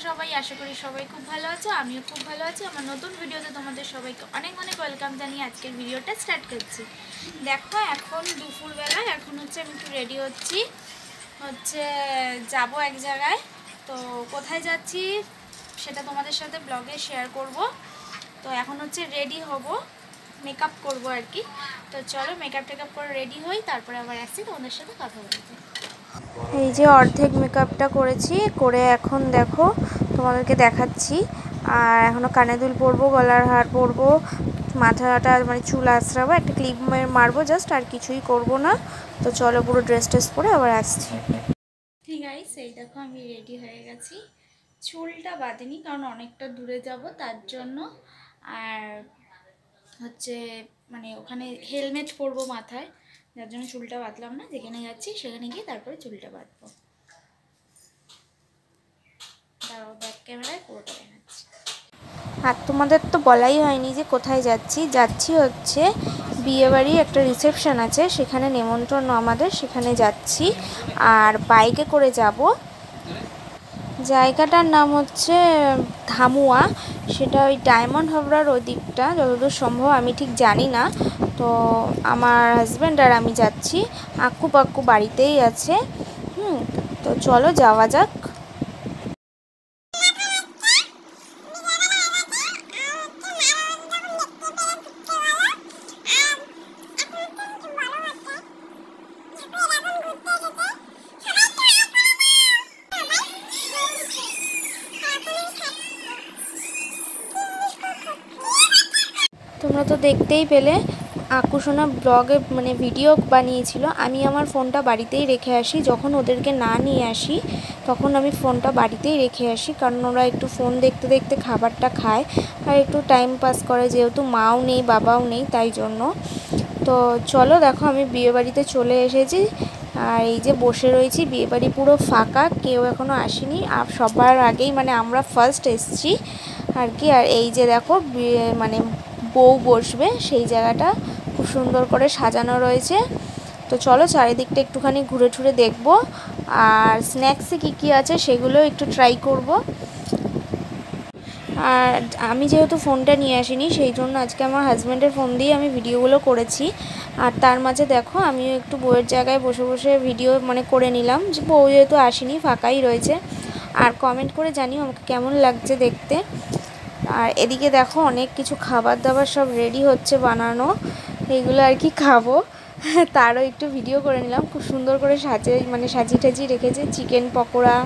সবাই? আশা করি সবাই খুব ভালো আছো, আমিও খুব ভালো আছি। আমার নতুন ভিডিওতে তোমাদের সবাইকে অনেক অনেক ওয়েলকাম জানিয়ে আজকের ভিডিওটা স্টার্ট করছি। দেখো এখন দুপুরবেলা, এখন হচ্ছে আমি একটু রেডি হচ্ছি, যাব এক জায়গায়। তো কোথায় যাচ্ছি সেটা তোমাদের সাথে ব্লগে শেয়ার করব। তো এখন হচ্ছে রেডি হব, মেকআপ করব আর কি। তো চলো মেকআপ টেকআপ করে রেডি হই, তারপরে আবার আসছি তোমাদের সাথে কথা বলতে। এই যে অর্ধেক মেকআপটা করেছি, করে এখন দেখো তোমাদেরকে দেখাচ্ছি। আর এখনও কানে দুল পরবো, গলার হার পরবো, মাথাটা মানে চুল আঁচড়াবো, একটা ক্লিপ মারবো জাস্ট, আর কিছুই করব না। তো চলো পুরো ড্রেস ট্রেস পরে আবার আসছি। ঠিক আছে, এই দেখো আমি রেডি হয়ে গেছি। চুলটা বাঁধিনি কারণ অনেকটা দূরে যাব তার জন্য। আর হচ্ছে মানে ওখানে হেলমেট পরবো মাথায়, যার জন্য চুলটা বাঁধলাম না। যেখানে যাচ্ছি সেখানে গিয়ে তারপরে চুলটা বাঁধবো। দাঁড়াও, ব্যাক ক্যামেরায় পুরোটা দেখাচ্ছি। আর তোমাদের তো বলাই হয়নি যে কোথায় যাচ্ছি হচ্ছে বিয়েবাড়ি, একটা রিসেপশন আছে, সেখানে নেমন্তন্ন আমাদের, সেখানে যাচ্ছি। আর বাইকে করে যাব। জায়গাটার নাম হচ্ছে ধামুয়া, সেটা ওই ডায়মন্ড হাবড়ার ওই দিকটা, যতদূর সম্ভব আমি ঠিক জানি না। তো আমার হাজব্যান্ড আর আমি যাচ্ছি, আক্কু পাক্কু বাড়িতেই আছে। তো চলো যাওয়া যাক। তোমরা তো দেখতেই পেলে, আকুশোনা ব্লগে মানে ভিডিও বানিয়েছিল। আমি আমার ফোনটা বাড়িতেই রেখে আসি, যখন ওদেরকে না নিয়ে আসি তখন আমি ফোনটা বাড়িতেই রেখে আসি, কারণ ওরা একটু ফোন দেখতে দেখতে খাবারটা খায় আর একটু টাইম পাস করে, যেহেতু মাও নেই বাবাও নেই তাই জন্য। তো চলো দেখো আমি বিয়েবাড়িতে চলে এসেছি। আর এই যে বসে রয়েছি, বিয়েবাড়ি পুরো ফাঁকা, কেউ এখনও আসেনি। আর সবার আগেই মানে আমরা ফার্স্ট এসছি আর কি। আর এই যে দেখো মানে বউ বসবে সেই জায়গাটা খুব সুন্দর করে সাজানো রয়েছে। তো চলো চারিদিকটা একটুখানি ঘুরে ঠুরে দেখবো, আর স্ন্যাক্সে কী আছে সেগুলো একটু ট্রাই করব। আর আমি যেহেতু ফোনটা নিয়ে আসিনি, সেই জন্য আজকে আমার হাজব্যান্ডের ফোন দিয়ে আমি ভিডিওগুলো করেছি। আর তার মাঝে দেখো আমিও একটু বউয়ের জায়গায় বসে বসে ভিডিও মানে করে নিলাম, যে বউ যেহেতু আসেনি ফাঁকাই রয়েছে। আর কমেন্ট করে জানিও আমাকে কেমন লাগছে দেখতে। আর এদিকে দেখো অনেক কিছু খাবার দাবার সব রেডি হচ্ছে বানানো, এইগুলো আর কি খাবো, তারও একটু ভিডিও করে নিলাম। খুব সুন্দর করে সাজিয়ে টাজিয়ে রেখেছে, চিকেন পকোড়া,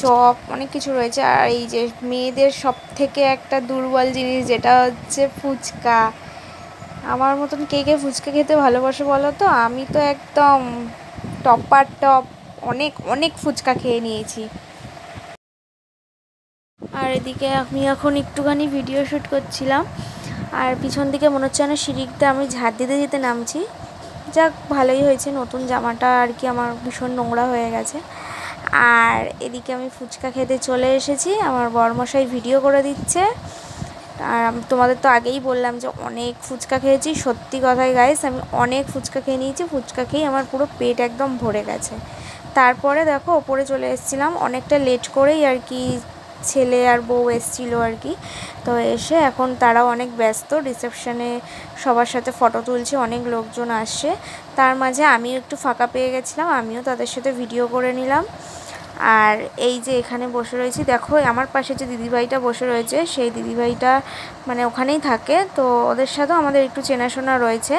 চপ, অনেক কিছু রয়েছে। আর এই যে মেয়েদের সব থেকে একটা দুর্বল জিনিস, যেটা হচ্ছে ফুচকা। আমার মতন কে কে ফুচকা খেতে ভালোবাসে বলো তো? আমি তো একদম টপার টপ, অনেক অনেক ফুচকা খেয়ে নিয়েছি। আর এদিকে আমি এখন একটুখানি ভিডিও শ্যুট করছিলাম, আর পিছন দিকে মনে হচ্ছে না সিঁড়িতে আমি ঝাড় দিতে দিতে নামছি। যাক ভালোই হয়েছে, নতুন জামাটা আর কি আমার ভীষণ নোংরা হয়ে গেছে। আর এদিকে আমি ফুচকা খেতে চলে এসেছি, আমার বরমশাই ভিডিও করে দিচ্ছে। আর তোমাদের তো আগেই বললাম যে অনেক ফুচকা খেয়েছি, সত্যি কথাই গাইস আমি অনেক ফুচকা খেয়ে নিয়েছি। ফুচকা খেয়েই আমার পুরো পেট একদম ভরে গেছে। তারপরে দেখো ওপরে চলে এসেছিলাম অনেকটা লেট করেই আর কি, ছেলে আর বউ এসেছিলো আর কি। তো এসে এখন তারাও অনেক ব্যস্ত, রিসেপশনে সবার সাথে ফটো তুলছে, অনেক লোকজন আসছে। তার মাঝে আমিও একটু ফাঁকা পেয়ে গেছিলাম, আমিও তাদের সাথে ভিডিও করে নিলাম। আর এই যে এখানে বসে রয়েছি, দেখো আমার পাশে যে দিদিভাইটা বসে রয়েছে, সেই দিদিভাইটা মানে ওখানেই থাকে, তো ওদের সাথেও আমাদের একটু চেনাশোনা রয়েছে।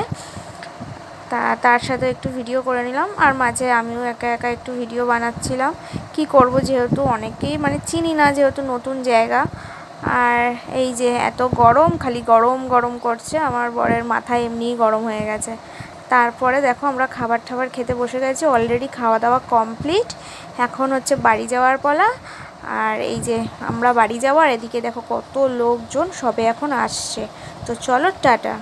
তার সাথে একটু ভিডিও করে নিলাম, আর মাঝে আমিও একা একা একটু ভিডিও বানাচ্ছিলাম। কি করব, যেহেতু অনেকেই মানে চিনি না, যেহেতু নতুন জায়গা। আর এই যে এত গরম, খালি গরম গরম করছে, আমার বরের মাথা এমনিই গরম হয়ে গেছে। তারপরে দেখো আমরা খাবার টাবার খেতে বসে গেছি, অলরেডি খাওয়া দাওয়া কমপ্লিট। এখন হচ্ছে বাড়ি যাওয়ার পালা। আর এই যে আমরা বাড়ি যাওয়ার, এদিকে দেখো কত লোকজন সবে এখন আসছে। তো চলো টাটা।